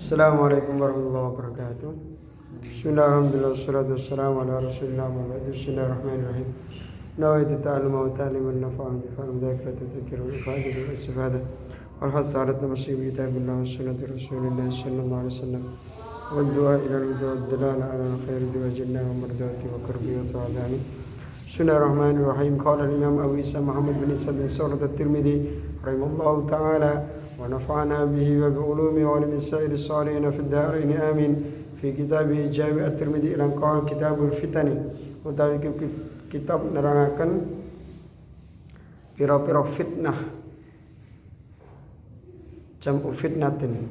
Assalamualaikum warahmatullahi wabarakatuh. Bismillahirrahmanirrahim. Wassalatu wassalamu ala rasulillah wa ba'du. Bismillahirrahmanirrahim. Nawaitu ta'alluma wa ta'liman nafa'an bifa'an dhakratu dhikru ifadatu wa istifada wal hasa ala tamassi bi kitabillah wa sunnati rasulillah sallallahu alaihi wasallam wal du'a ila al-huda wad dalala ala khairi du'a jannah wa mardati wa qurbi wa sa'adani. Bismillahirrahmanirrahim. Qala al-imam Abu Isa Muhammad bin Isa bin Surat at-Tirmidzi rahimahullahu ta'ala ونفعنا به وبعلومه وعلم السائر الصالحين في الدارين آمين. في كتابه جامع الترمذي إلى قال كتاب الفتن utawi kitab nerangaken pira-pira fitnah jam'u fitnatin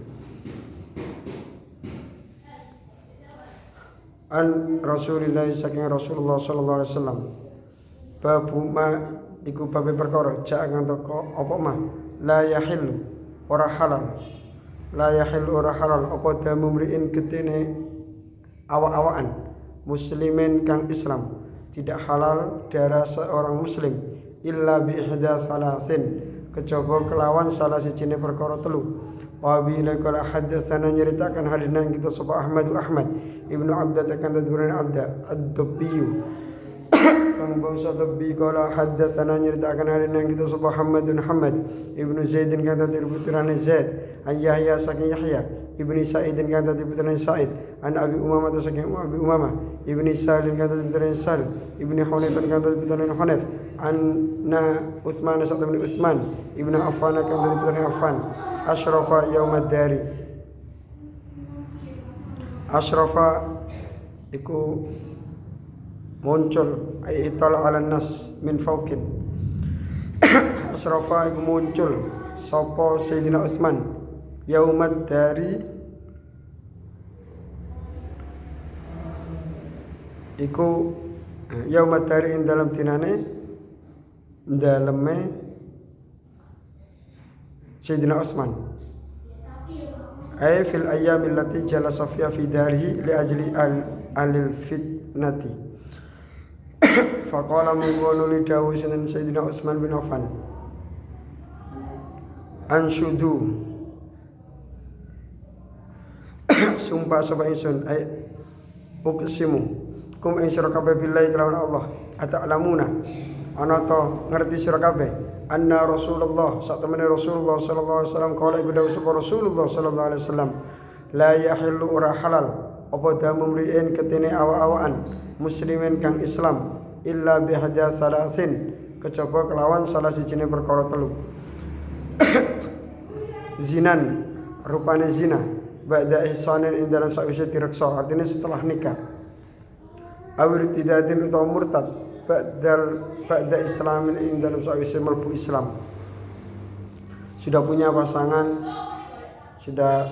an Rasulillah saking Rasulullah sallallahu alaihi wasallam babu ma iku babe perkara jak ngantoko apa mah la yahillu ora halal la yahil ora halal apa damu mriin getene awak-awakan muslimin kang Islam tidak halal darah seorang muslim illa bi ihda salasin kejaba kelawan salah sijine perkara telu wa bi laqad hadatsana nyeritakan hadina kita sapa Ahmad ibnu Abda kan tadurun Abda ad-Dubbi kang bangsa Dubbi kala hadatsana nyeritakan hadina kita sapa Muhammad ibnu Zaid kan tadurun putrane Zaid an Yahya saking Yahya ibnu Sa'id kan tadurun putrane Sa'id an Abi Umamah saking Abi Umamah ibnu Salim kan tadurun putrane Sal ibnu Hunayf kan tadurun putrane Hunayf anna Utsman saking Utsman ibnu Affan kan tadurun putrane Affan asyrafa yaumad dari asyrafa iku muncul aital ala nas min fauqin asrafa iku muncul sapa Sayyidina Utsman yaumad dari iku yaumad dari ing dalam dinane daleme Sayyidina Utsman ay fil ayyamil lati jalasa fiha fi darihi li ajli alil fitnati faqala mengkono li dawu sinten Sayyidina Utsman bin Affan anshudu sumpah sapa ingsun ay uqsimu kum ing sira kabeh billahi kelawan Allah ata'lamuna ana ta ngerti sira kabeh anna Rasulullah sak temene Rasulullah sallallahu alaihi wasallam kala iku dawuh sapa Rasulullah sallallahu alaihi wasallam la yahillu ora halal apa damu mri'in ketene awa-awaan muslimin kang Islam illa bihadya salasin kejaba kelawan salah sijine perkara telu zinan rupane zina ba'da ihsanin ing dalam sakwise direksa artinya setelah nikah awir tidadin utawa murtad ba'da islamin ing dalam sakwise mlebu Islam sudah punya pasangan sudah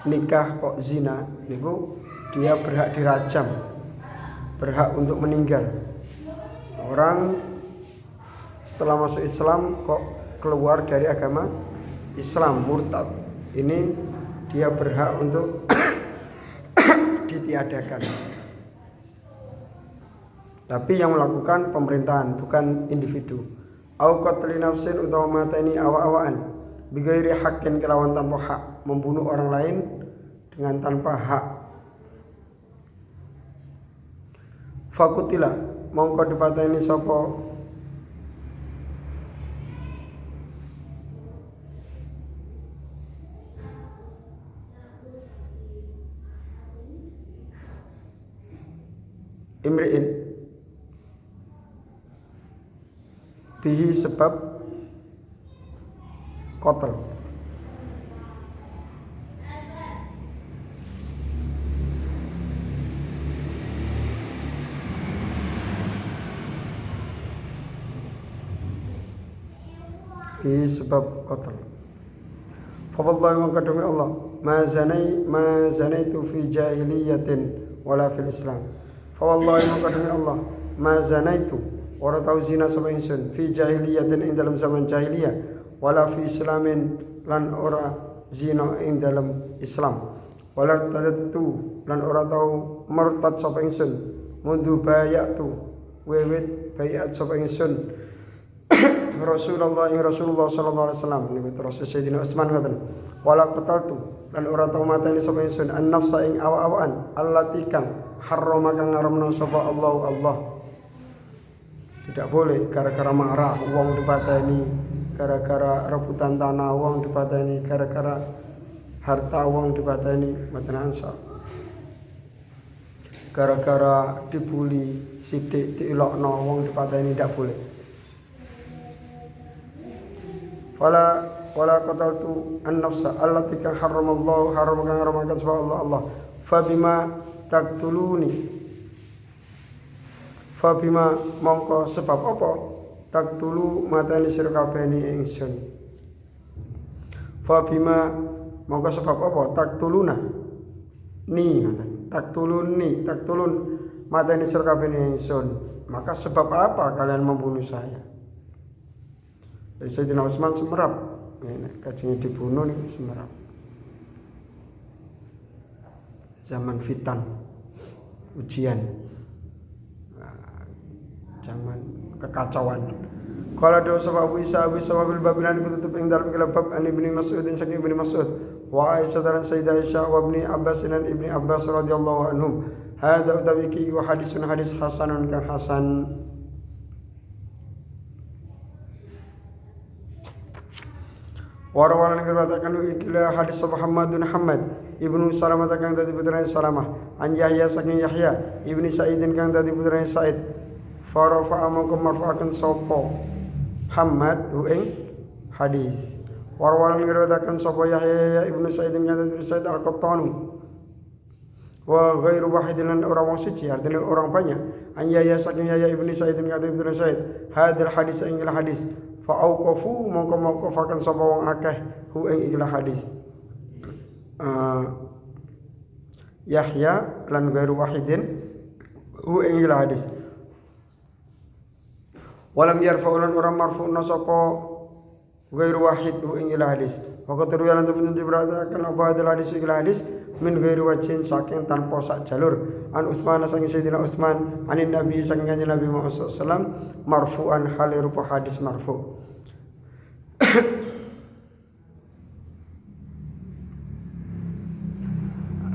nikah kok zina niku dia berhak dirajam berhak untuk meninggal. Orang setelah masuk Islam kok keluar dari agama Islam murtad, ini dia berhak untuk ditiadakan. Tapi yang melakukan pemerintahan bukan individu. Au qatli nafsin utawa mateni awa-awaan bighairi haqqin kelawan tanpa hak, membunuh orang lain dengan tanpa hak. Fakutila mongko dipateni sapa imri'in bihi sebab qatl bi sebab qatl fa wallahi wa qadami Allah ma zanaitu fi jahiliyatin wala fil Islam fa wallahi wa qadami Allah ma zanaitu ora tau zina sapa ingsun fi jahiliyatin ing dalam zaman jahiliyah wala fi islamin lan ora zina ing dalam Islam wala tadatu lan ora tau murtad sapa ingsun mundu bayatu wiwit bayat sapa ingsun Rasulullah sallallahu alaihi wasallam niku terus Sayyidina Utsman ngoten wala qataltu lan ora tau mateni sapa ingsun an nafsa ing awa-awaan allati kang harrama kang ngaramna sapa Allah tidak boleh gara-gara marah wong dipateni gara-gara rebutan tanah wong dipateni gara-gara harta wong dipateni mboten ansal gara-gara dibuli sithik diilokno wong dipateni ndak boleh wala qataltu an-nafsa allati kan harramallahu haramakan subhanallah Allah fabima mongko sebab apa taktulu matani sira kabeh ingsun fabima mongko sebab apa taktuluna taktulun matani sira kabeh ingsun maka sebab apa kalian membunuh saya. Sayyidina Utsman semerap, kajengnya dibunuh nih semerap. Zaman fitan, ujian, zaman kekacauan. Kalau ada Abu Isa bil babilan kutub ing dalem bab an Ibnu Mas'ud dan saking Ibnu Mas'ud wa Aisyah dan Sayyidah Aisyah wa Ibnu Abbas dan Ibnu Abbas radhiyallahu anhum. Hada utawiki wa hadis hasanun kan hasan. Warawalan katakan ikilah hadis Muhammadun Muhammad ibnu Salamah kang dadi putrane Salamah an Yahya saking Yahya ibni Sa'idin kang dadi putrane Sa'id farafa amangkum marfa'akan sapa Muhammad ing hadis warawalan katakan sapa Yahya ibnu Sa'idin kang dadi Sa'id al-Qattani wa ghairu wahidin orang suci artinya orang banyak an Yahya saking Yahya ibni Sa'idin kang dadi putrane Sa'id hadal hadis ing hadis fa'auqafu mongko fakan sapa wong akeh hu ing ikhlas hadis Yahya lan ghairu wahidin hu ing ikhlas hadis walam yarfa'ulan orang marfu'na sapa ghairu wahid hu ing ikhlas hadis waqat ruwayan temen diberatakan apa hadis ikhlas hadis min ghairu wajhin saking tanpa sak jalur an Utsman saking Sayyidina Utsman anin Nabi saking kanjeng Nabi Muhammad sallallahu alaihi wasallam marfu'an hal rupa hadis marfu'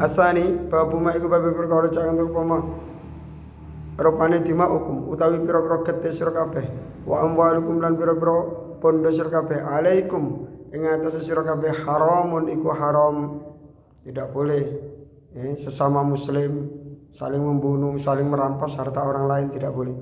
asani babu ma iku babu perkara jangan untuk pama rupane dimaukum utawi pira-pira gete sira kabeh wa amwalukum lan pira-pira pondo sira kabeh alaikum ing atase sira kabeh haramun iku haram tidak boleh sesama muslim saling membunuh saling merampas harta orang lain tidak boleh.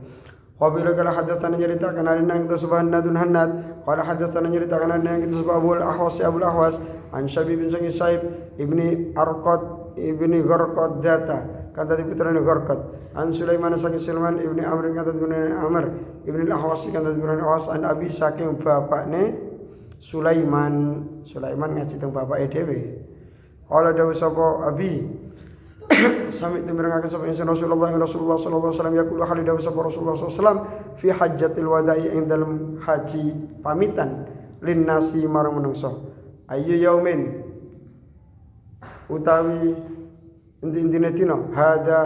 Wabila kala hadatsana nyeritakan alina yang tasbahannadun hannad qala hadatsana nyeritakan alina yang tasbah Abul Ahwas an Syabi bin Sa'ib ibni Arqad ibni Gharqad data kata di putrane Gharqad an Sulaiman saking Sulaiman ibni Amr kata di putrane Amr ibni Al-Ahwas kata di putrane Ahwas an Abi saking bapakne Sulaiman ngaji teng bapake dhewe qala dawu sapa Abi sami tumirengaken sapa Rasulullah sallallahu alaihi wasallam yaqulu halidawu sapa Rasulullah sallallahu alaihi wasallam fi hajjatil wada'i ing dalem haji pamitan linnasi marang manungsa ayu yaumin utawi endi-endine dina hada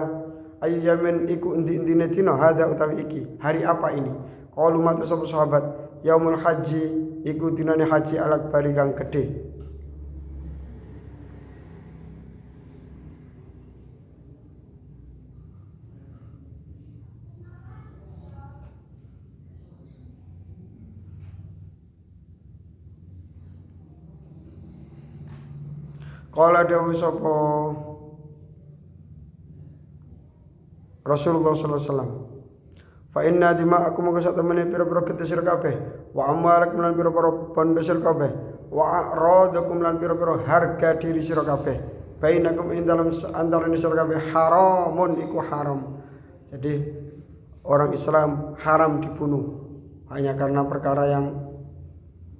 ayu yaumin iku endi-endine dina hada utawi iki hari apa ini qalu matur sapa sahabat yaumul haji iku dinane haji al-akbar kang gedhe. Qala dawu sapa Rasulullah sallallahu alaihi wasallam fa inna dima'akum mongko sak temene pira-pira gete sira kabeh wa amwalakum lan pira-pira pondo sira kabeh wa a'radakum lan pira-pira harga diri sira kabeh bainakum ing dalem antarane sira kabeh haramun iku haram. Jadi orang Islam haram dibunuh hanya karena perkara yang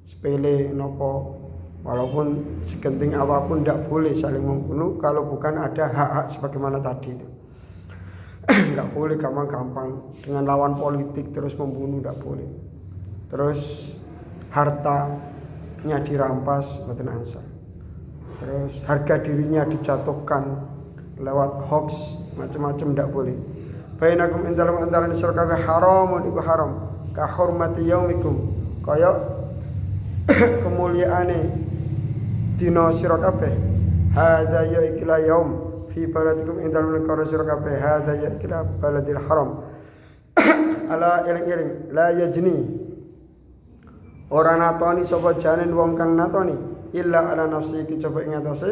sepele nopo. Walaupun segenting apapun tidak boleh saling membunuh kalau bukan ada hak-hak sebagaimana tadi itu. Tidak boleh gampang-gampang dengan lawan politik terus membunuh, tidak boleh. Terus hartanya dirampas, mboten ansal. Terus harga dirinya dijatuhkan lewat hoax macam-macam tidak boleh. Bainakum indalam antaran sira kabeh haramun iku haram ka hurmati yaumikum kaya kemuliaane dina sira kabeh. Hadza ya ikila yaum fi baladikum ing dalem negara sira kabeh. Hadza ya ikila baladil haram. Ala eling-eling la yajni ora natoni sapa janin wong kang natoni illa ala nafsi kejaba ing atase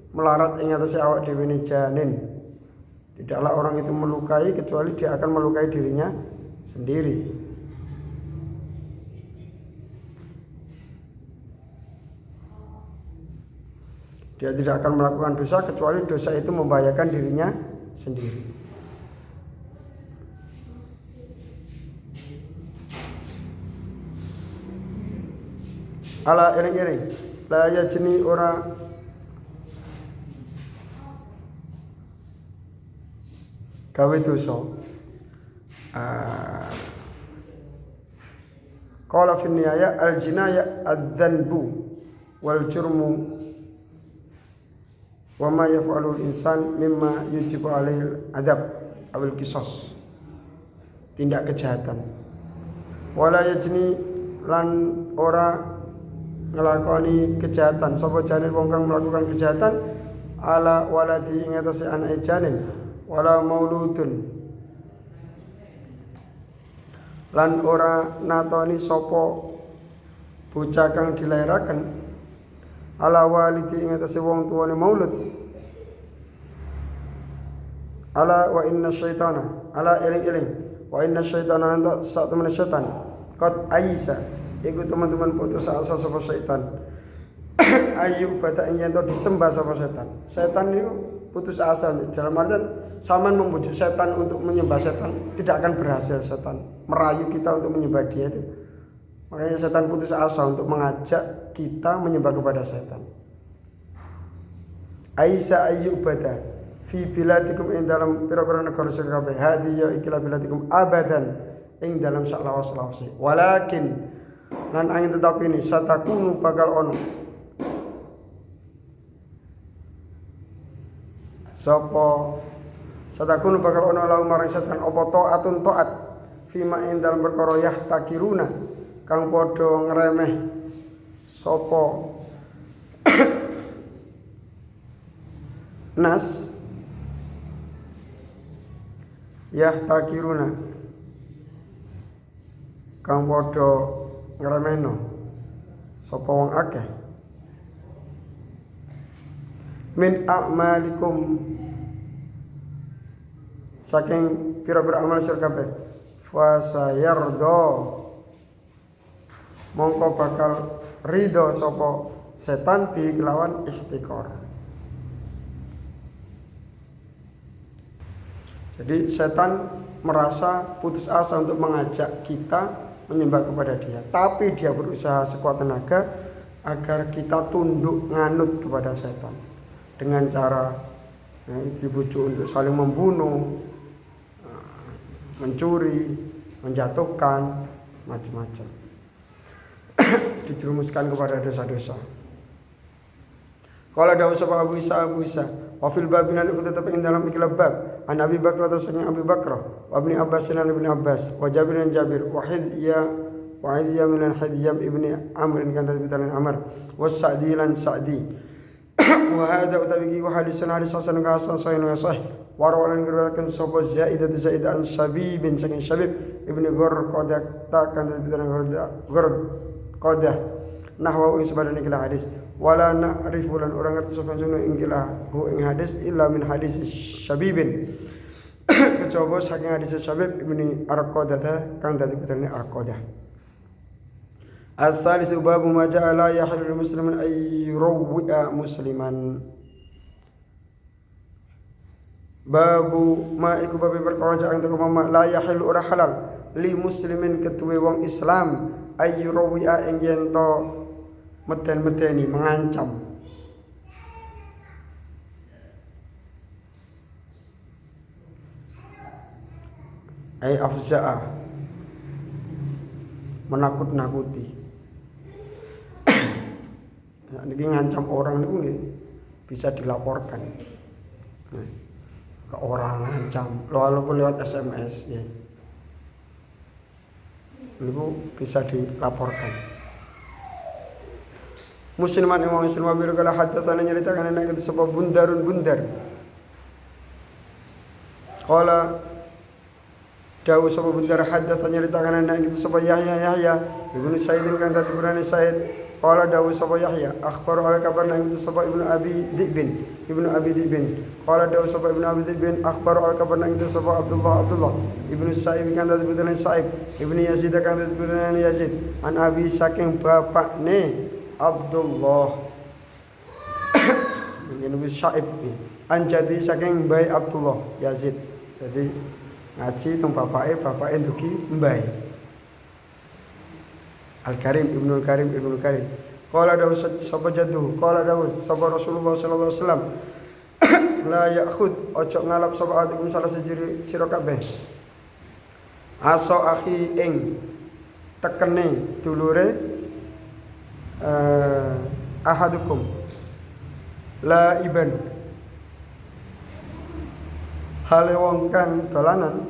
melarat ing atase awak dhewe ne janin. Tidaklah orang itu melukai kecuali dia akan melukai dirinya sendiri. Dia tidak akan melakukan dosa kecuali dosa itu membahayakan dirinya sendiri. Ala eling-eling la yajni ora gawe dosa. Qala fi nihaya al-jinaya adz-dzanbu wal jurmu wa ma yaf'alu al-insan mimma yujibu alaihi al-adab awil qisas. Tindak kejahatan. Wala yajni lan ora ngelakoni kejahatan sapa janin wong kang melakukan kejahatan ala waladi ing atase anake janin wala mauludun lan ora natoni sapa bocah kang dilairaken ala walidi ing atase wong tuwane maulud. Ala wa inna syaitana ala eling-eling wa inna syaitana anta sak temen setan qad aisa iku teman-teman putus asa sapa setan. Ayu bata ing yen disembah sapa setan. Setan itu putus asa dalam artian saman membujuk setan untuk menyembah setan tidak akan berhasil. Setan merayu kita untuk menyembah dia itu. Makanya setan putus asa untuk mengajak kita menyembah kepada setan. Aisa ayu bata fi biladikum ing dalam pira-pira negara sira kabeh. Hadi ya ikilah biladikum abadan ing dalam sak lawas-lawase. Walakin lan angin tetap ini satakunu bakal ono sapa satakunu bakal ono lahu marang setan apa taatun taat fima ing dalam perkara yahtakiruna kang padha ngremeh sapa nas yahtakiruna kang padha ngremehno sapa wong akeh min a'malikum saking pira-pira amal sira kabeh fa sayardo mongko bakal ridho sapa setan bi kelawan ihtikar. Jadi setan merasa putus asa untuk mengajak kita menyembah kepada dia, tapi dia berusaha sekuat tenaga agar kita tunduk nganut kepada setan dengan cara dibujuk untuk saling membunuh, mencuri, menjatuhkan, macam-macam. Dijerumuskan kepada dosa-dosa. Kalau ada sapa Abu Isa wa fil babinan iku tetep ing dalam ikhlas bab an Abi Bakar tasanya Abi Bakar wa Ibnu Abbas lan Ibnu Abbas wa Jabir dan Jabir wa Hidya min Hidyam ibni Amr kan tabitan Amr wa Sa'di lan Sa'di wa hada utawi wa hadisan hasan ka hasan sahih wa sahih wa rawalan ngriwayatkan sapa Zaidatu Zaidah an Shabib bin saking Shabib ibni Ghur qadah kan tabitan Ghur qadah nahwa ing sabadane kila hadis wala na'rifu lan orang ngerti sapa jenenge ing kila hu ing hadis illa min hadis Syabibin kecoba saking hadis Syabib ibni Arqadah kang dadi putrane Arqadah. As-salis babu ma ja'ala yahillu musliman ay yurawwi'a musliman. Babu ma iku babi perkara jang teko mama la yahillu ora halal li muslimin ketuwe wong Islam ay yurawwi'a ing yen to meten-meteni mengancam ay afza'a menakut-nakuti. Nah, ini ngancam orang itu bisa dilaporkan ke orang ngancam walaupun lewat SMS ya. niku bisa dilaporkan. Musliman imam Muslim wabil kala hadatsana nyaritakan nek itu sapa Bundarun Bundar. Qala dawu sapa Bundar hadatsana nyaritakan nek itu sapa Yahya Ibnu Sa'id kan tadi berani Sa'id. Qala dawu sapa Yahya akhbar ala kabar nek itu sapa Ibnu Abi Dibin. Qala dawu sapa Ibnu Abi Dibin akhbar ala kabar nek itu sapa Abdullah Ibnu Sa'ib kan tadi berani Sa'ib Ibnu Yazid kan tadi berani Yazid an Abi saking bapakne Abdullah ini Sa'ib anjadi saking mbai Abdullah Yazid. Jadi ngaji teng bapake dugi mbai Ibnu Karim qala dawu sapa jaddu qala dawu sapa Rasulullah sallallahu alaihi wasallam la ya'khud ojo ngalap sapa adikum salah sejiri sira kabeh aso akhi ing tekene dulure ahadukum la iban hale wong kang dolanan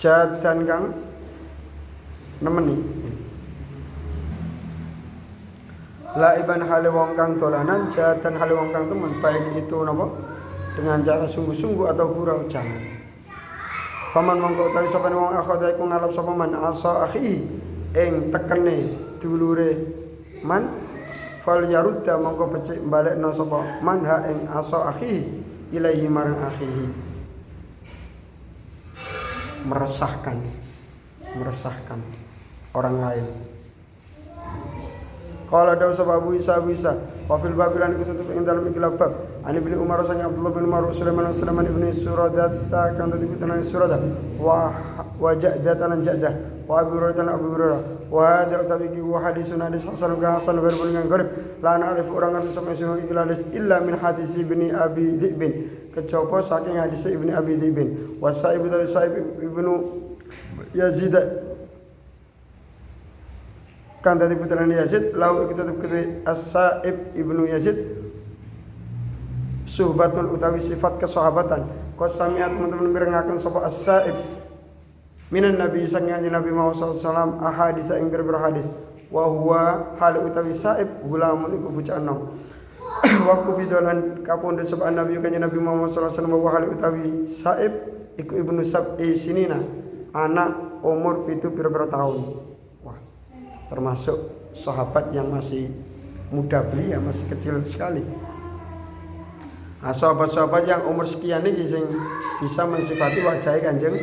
jadan kang nemeni la iban hale wong kang dolanan jadan hale wong kang temen baik itu napa dengan cara sungguh-sungguh atau gurau jangan. Faman mongko utawi sapa wong akhadha iku ngalap sapa man asa akhi ing tekene dulure man fal yarudda mongko becik balekno sapa man ha ing asa akhi ilaihi marang akhihi. Meresahkan orang lain. Qala dawu sapa Abu Isa wa fil babilan kututup ing dalem iki bab ani bin Umar sang Abdullah bin Umar Sulaiman ibn Suradah kan tadi putra Suradah wa Ja'dah lan Ja'dah wa Abu Hurairah wa hadza tabiki wa haditsun hasan gharibun yang gharib la na'rif orang ngerti sama sunu iki hadis illa min hadis ibni Abi Dhibin kecoba saking hadis ibni Abi Dhibin wa Sa'ib ibnu Yazid kan tadi putra Yazid lau kita tetap As-Sa'ib ibnu Yazid suhbatun utawi sifat kesahabatan qasamiat teman-teman mirengaken sapa As-Sa'ib minan nabi sangnya Nabi Muhammad sallallahu alaihi wasallam ahadits ing berhadis wa huwa hal utawi Sa'ib gulamun iku bocah enom wa kubidolan kapundhut sapa Nabi kanjeng Nabi Muhammad sallallahu alaihi wasallam wa hal utawi Sa'ib iku ibnu sab'i sinina anak umur 7 tahun. Termasuk sahabat yang masih muda belia, masih kecil sekali. Nah, sahabat-sahabat yang umur sekian ini sing bisa mensifati wajah kanjeng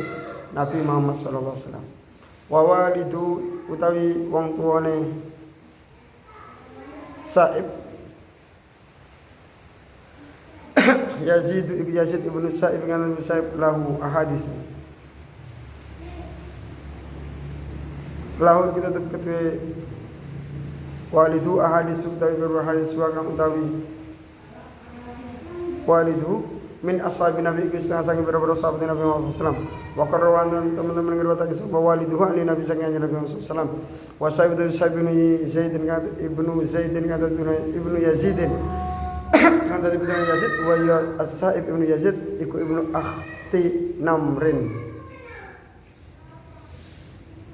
Nabi Muhammad sallallahu alaihi wasallam. Wa walidu utawi wong tuane Sa'ib Yazid ibnu Sa'ib kan Sa'ib lahu ahadits lahu kita tetap ketui walidu ahadits utawi berhadis wakang utawi walidu min ashabi Nabi Krisna sangi beberapa sahabat Nabi Muhammad SAW wa karwan teman-teman ngriwatake sapa walidu ali Nabi sangi Nabi Muhammad SAW wa sa'ib ibnu Zaid kan ibnu Yazid kan tadi ibnu Yazid wa ya as-Sa'ib ibnu Yazid iku ibnu akhti Namrin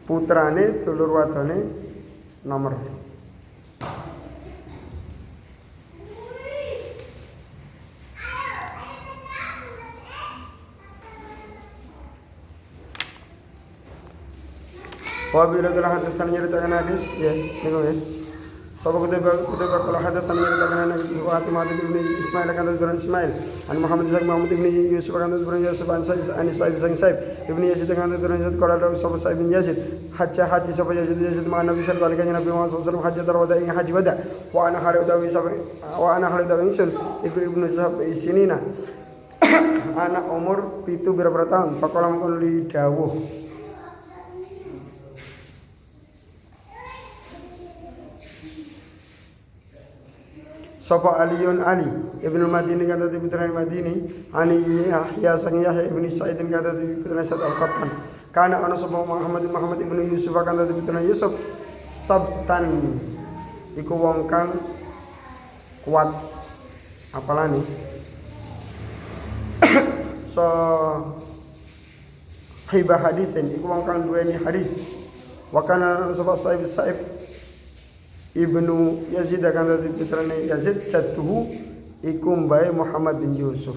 putrane dulur wadone nomor wa bila kala hadasan nyeritakan hadis ya niku ya sapa kutaba kala hadasan nyeritakan hadis wa Fatimah bin Ismail kan dari Ismail an Muhammad bin Yusuf kan dari Yusuf an Sa'ib ibnu Yazid kan dari Yazid kala dari sapa Sa'ib bin Yazid haji sapa Yazid ma Nabi sallallahu alaihi wasallam Nabi Muhammad sallallahu alaihi wasallam haji darwada ing haji wada wa ana khalid insun iku ibnu Sab'i sinina anak umur 7 berapa tahun faqala mangkon li dawuh sapa Aliun Ali ibnu Madini kan tadi putra Madini ani Yahya sang Yahya ibnu Sa'id kan tadi putra Sa'id al-Qattan kana ana sapa Muhammad ibnu Yusuf kan tadi putra Yusuf sabtan iku wong kang kuat apalane so hibah hadisin iku wong kang duweni hadis wa kana sapa Sa'ib Ibnu Yazid kan dadi putrane Yazid jatuhu iku mbae Muhammad bin Yusuf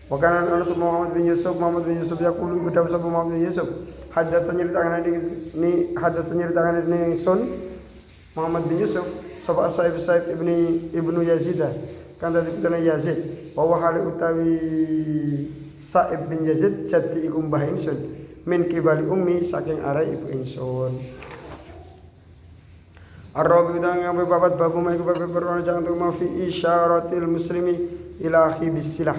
wa kana Muhammad bin Yusuf yaqulu iku dawuh sapa Muhammad bin Yusuf hadatsanya ditangan ini sun Muhammad bin Yusuf sapa Sa'ib Ibnu Yazid kan dadi putrane Yazid wa hale utawi Sa'ib bin Yazid jati iku mbah ingsun min kibali ummi saking arai ibu ingsun. Ar-rabi udang yang babat babu ma iku babu perkara jangan tu ma fi isyaratil muslimi ila akhi bisilah.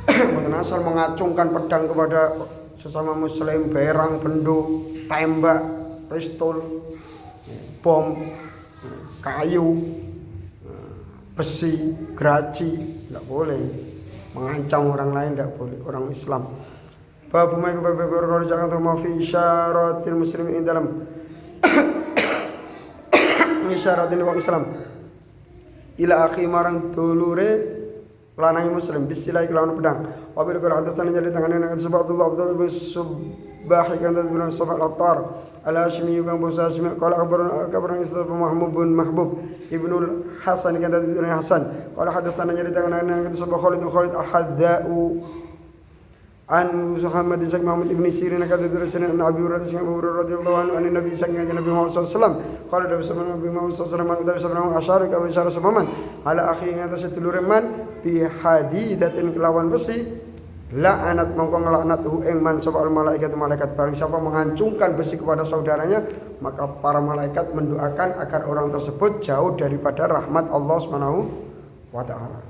Mboten asal mengacungkan pedang kepada sesama muslim, berang, bendo, tembak, pistol, bom, kayu, besi, geraji, tidak boleh. Mengancam orang lain tidak boleh, orang Islam. Babu ma iku babu perkara jangan tu ma fi isyaratil muslimi ing dalam isyaratin wong Islam ila akhi marang dulure lanang muslim bisilah kelawan pedang wa bil qur'an hadatsana jadi tangane nang sebab Abdullah bin Subah kan bin Sabah al-Attar al-Hashimi kang basa Hashimi qala kabaran Islam Mahmud bin Mahbub Ibnu Hasan kan bin Hasan qala hadatsana jadi tangane nang sebab Khalid al-Hadzau an Muhammad ibn Sirin kata berasal an Abi Hurairah radhiyallahu anhu an Nabi Nabi Muhammad sallallahu alaihi wasallam qala Nabi Muhammad sallallahu alaihi wasallam asyara ka bisyara sabaman ala akhi yang atas sedulure man bi hadidatin kelawan besi la'anat mongko nglaknatuhu ing man sapa malaikat barang siapa mengancungkan besi kepada saudaranya maka para malaikat mendoakan agar orang tersebut jauh daripada rahmat Allah Subhanahu wa taala.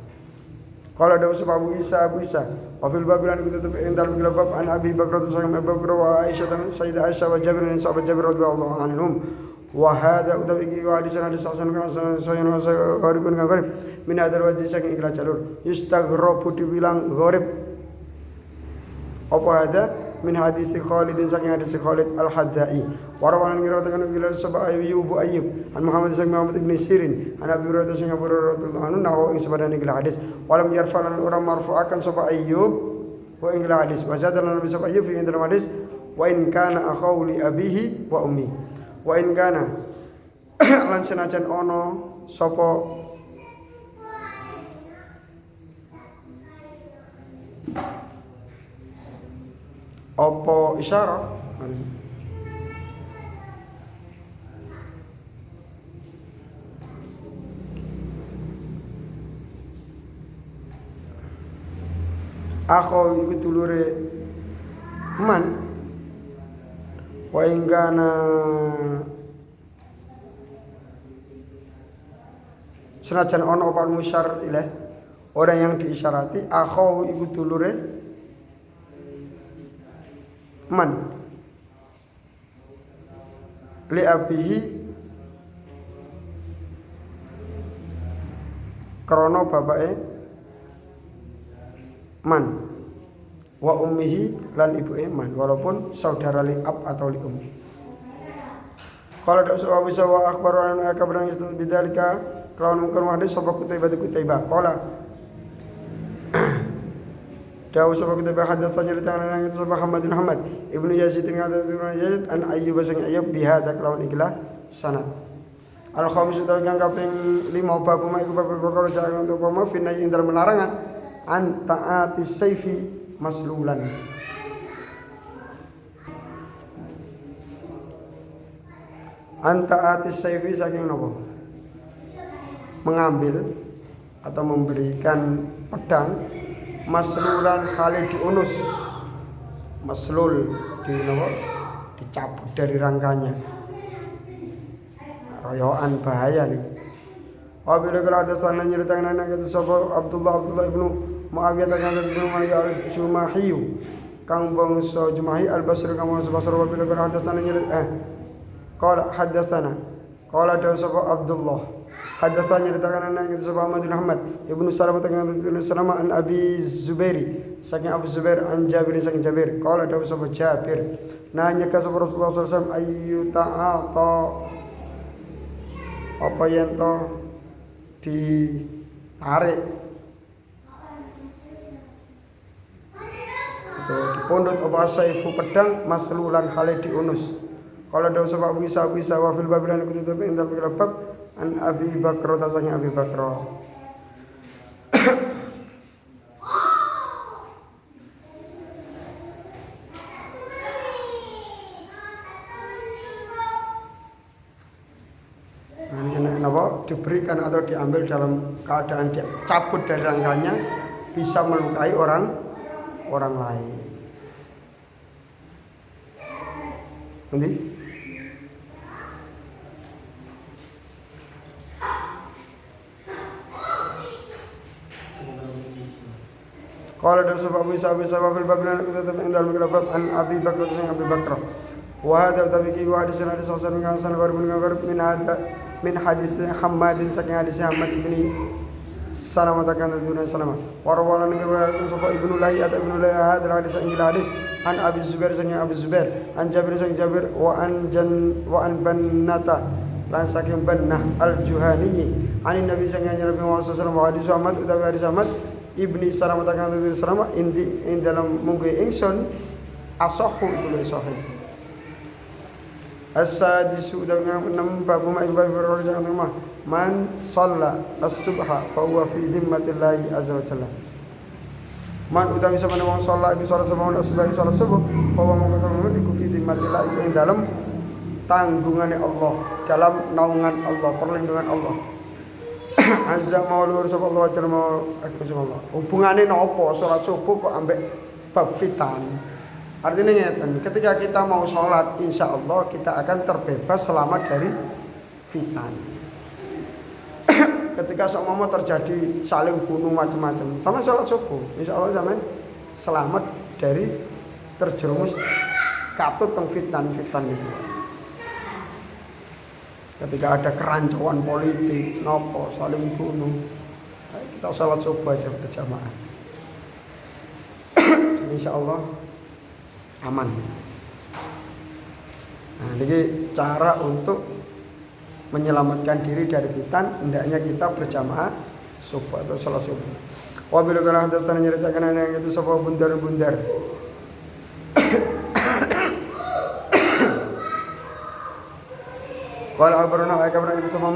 Qala dawu Abu Isa wa fil babilan kita tetap ing dalem bab an Abi Bakar radhiyallahu anhu wa Aisyah dan Sayyidah Aisyah wa Jabir bin sahabat Jabir radhiyallahu anhum wa hadza utawi iki hadis hasan kan sayyidina gharibun gharib min hadal wajhi saking ikhlas jalur yustaghrabu dibilang gharib apa ada min hadis Khalid saking hadis Khalid al-Haddai warawan ngirawakan ila sab'a Ayyub an Muhammad ibn Sirin an Abi Hurairah sing Abu Hurairah radhiyallahu anhu nahu ing sabana ing hadis walam yarfa'an ora marfu'akan sab'a Ayyub wa ing hadis wa zadana Nabi sab'a Ayyub ing dalam hadis wa in kana akhaw li abihi wa ummi wa in kana lan senajan ono sapa apa isyarat akho iku dulure man wa ingkana senajan ono apa musyar ilaih orang yang diisyarati akho iku dulure man li abihi krana bapake man wa ummihi lan ibuke man walaupun saudara li ab atau li kalau ada sebuah bisa wa akhbaran kabaran bidzalika kelawan mungkin hadis sapa Kutaibah qala Dawu sapa kita hadatsanya di tangan yang itu sapa Muhammad Ibnu Yazid ngada Ibnu Yazid an Ayyub sang Ayyub bihadza kelawan ikhlas sanad al-khamis utawi kang kaping 5 bab iku bab perkara jangan untuk apa fina ing dalam larangan an taati sayfi maslulan an taati sayfi saking napa mengambil atau memberikan pedang maslulan kali diunus maslul dicabut dari rangkanya royoan bahaya nih Wabila kalau ada sana nyeritakan anak itu sapa Abdullah ibnu Muawiyah kang ibnu Muawiyah al-Jumahi kang bangsa Jumahi al-Basri kang bangsa Basra wabila kalau ada sana qala hadatsana qala dawu sapa Abdullah hadatsana nyeritakan anak itu sapa Muhammad ibnu Salamah kang ibnu Salamah an Abi Zubairi saking Abu Zubair an Jabir saking Jabir qala dawu sapa Jabir nanya ka sapa Rasulullah sallallahu alaihi wasallam ayu ta'ata apa yen to tarik. Itu dipundhut apa saifu pedang maslulan hale diunus. Kalau ada sebab bisa wa fil babilan kutu tapi indal bab an Abi Bakr tasanya Abi Bakr. Kenapa diberikan atau diambil dalam keadaan dia cabut dari rangkanya bisa melukai orang lain. Nanti kalau ada sebab bisa wafil babilan kita tetap dalam kitab an Abi Bakr dengan Abi Bakr. Wa hadza tabiki wa hadis hadis hasan min hadis Hammad saking hadis Hammad ibni Salamah kan dunia Salamah. Wa rawalan riwayat sapa Ibnu Lahi atau Ibnu Lahi hadal hadis hadis an Abi Zubair saking Abi Zubair an Jabir saking Jabir wa an Bannata lan saking Bannah al-Juhani an Nabi saking Nabi Muhammad sallallahu alaihi wasallam hadis utawi hadis Ahmad Ibni Salamah takkan Ibni Salamah ing dalam munggu ingsun asahu itu sahih. As-sadisu dengan 6 bab ma ibadah jangan rumah man shalla as-subha fa huwa fi dhimmatillahi azza wa jalla. Man utawi sampeyan wong shalla iku salat semawon as-subha salat subuh fa huwa maqatam iku fi dhimmatillahi ing dalam tanggungane Allah, dalam naungan Allah, perlindungan Allah. Azza maulur sapa Allah jalla Allah. Hubungane napa salat subuh kok ambek bab fitan? Artinya ngeten, ketika kita mau sholat, insya Allah kita akan terbebas selamat dari fitan. Ketika seumpama terjadi saling bunuh macam-macam, sama sholat subuh, insya Allah sama selamat dari terjerumus katut teng fitan itu. Ketika ada kerancuan politik, nopo saling bunuh, kita sholat subuh aja berjamaah. Insya Allah aman. Nah, ini cara untuk menyelamatkan diri dari fitan, hendaknya kita berjamaah subuh atau salat subuh. Wa bil qala hadatsana nyeritakan yang itu sapa bundar-bundar. Qala abarna akabarna itu sama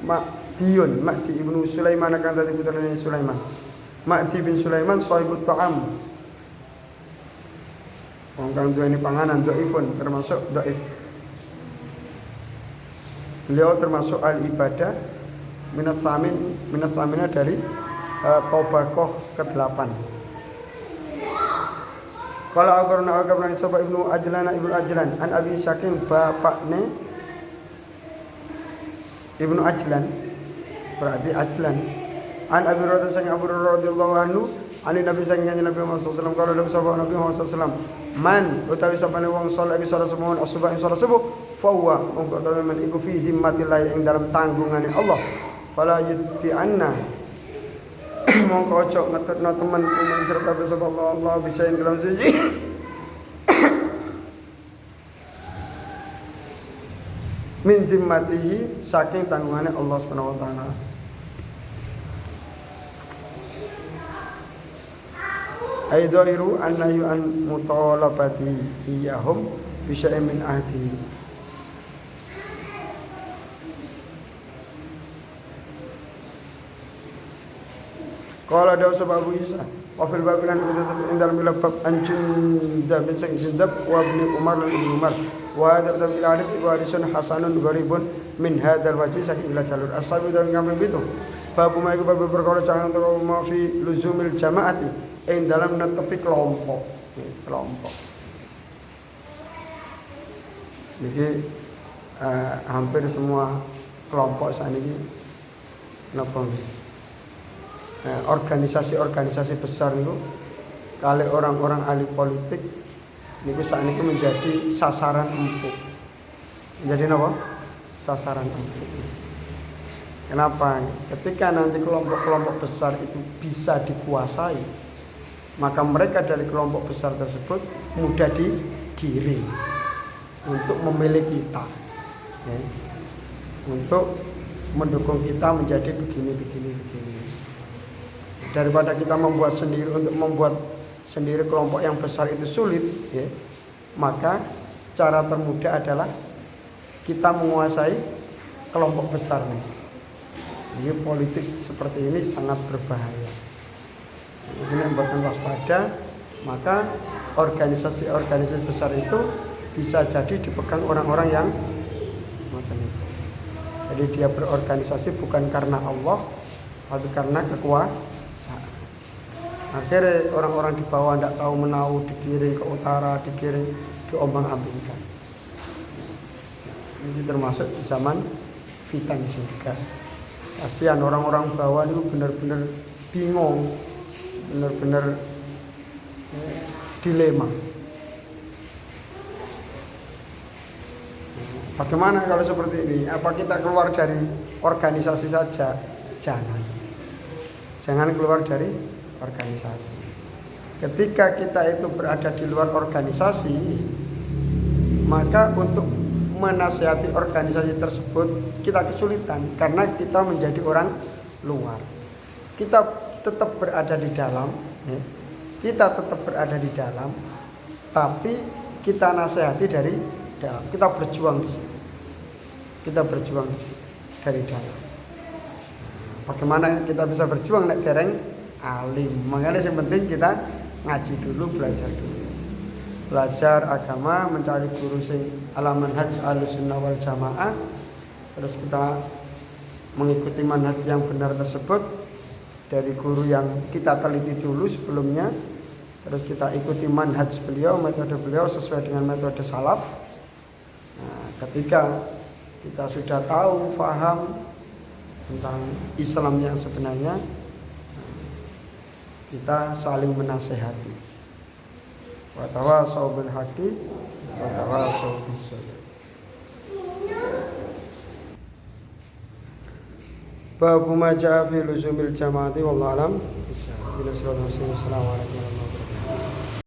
Ma'di ibnu Sulaiman kan tadi putranya Sulaiman. Ma'di bin Sulaiman sahibut ta'am. Orang tua ini panganan dhaifun termasuk dhaif. Beliau termasuk al-ibadah minas samina dari Tobaqoh ke-8. Kalau abarna sapa Ibnu Ajlan an Abi Syakim bapakne Ibnu Ajlan berarti Ajlan an Abi Hurairah sang Abu Hurairah radhiyallahu anhu ani Nabi sang Nabi Muhammad sallallahu alaihi wasallam kalau Nabi sallallahu alaihi wasallam man utawi sapane wong salat iki salat semawon as-subuh salat subuh fa huwa mongko men iku fi dhimmatillah ing dalam tanggungane Allah fala yudbi anna mongko ojo ngetutno temen kuwi serta sapa Allah bisa ing dalam suci min dhimmatihi saking tanggungane Allah Subhanahu wa taala. Aidairu annahyu an mutalabati iyahum bisya'in min ahdi. Qala dawu sebab Abu Isa wa fil babilan indal bab anjundab bin Jundab wa ibn Umar lan ibn Umar wa hadza bil hadis wa hadisun hasanun gharibun min hadzal wajhi saking ila jalur ashabi dan kami itu bab ma iku bab perkara jangan teko ma fi luzumil jamaati ing dalam netepi kelompok. Jadi hampir semua kelompok saat ini organisasi besar itu kali orang-orang ahli politik itu saat ini menjadi sasaran empuk. Jadi apa? Sasaran empuk. Kenapa? Ketika nanti kelompok-kelompok besar itu bisa dikuasai, maka mereka dari kelompok besar tersebut mudah digiring untuk memilih kita, ya. Untuk mendukung kita menjadi begini. Daripada kita membuat sendiri, untuk membuat sendiri kelompok yang besar itu sulit, ya, maka cara termudah adalah kita menguasai kelompok besar nih. Ini politik seperti ini sangat berbahaya. Ini membuatkan waspada, maka organisasi-organisasi besar itu bisa jadi dipegang orang-orang yang jadi dia berorganisasi bukan karena Allah, tapi karena kekuasaan. Akhirnya orang-orang di bawah tidak tahu menahu, digiring ke utara, digiring diombang-ambingkan. Ini termasuk di zaman fitan juga. Kasihan orang-orang bawah itu benar-benar bingung, benar-benar dilema. Bagaimana kalau seperti ini? Apa kita keluar dari organisasi saja? Jangan keluar dari organisasi. Ketika kita itu berada di luar organisasi, maka untuk menasihati organisasi tersebut kita kesulitan karena kita menjadi orang luar. Kita tetap berada di dalam, tapi kita nasihati dari dalam. Kita berjuang di situ. Dari dalam. Bagaimana kita bisa berjuang nek dereng alim? Makanya yang penting kita ngaji dulu, belajar agama, mencari guru sing ala manhaj Ahlussunnah wal Jamaah. Terus kita mengikuti manhaj yang benar tersebut dari guru yang kita teliti dulu sebelumnya. Terus kita ikuti manhaj beliau, metode beliau sesuai dengan metode salaf. Nah, ketika kita sudah tahu, faham tentang Islam yang sebenarnya, kita saling menasehati. Wa tawasau bil haqqi wa tawasau bis sabr. Babu ma jaa fi luzumil jamaati wallahu alam. Assalamualaikum warahmatullahi wabarakatuh.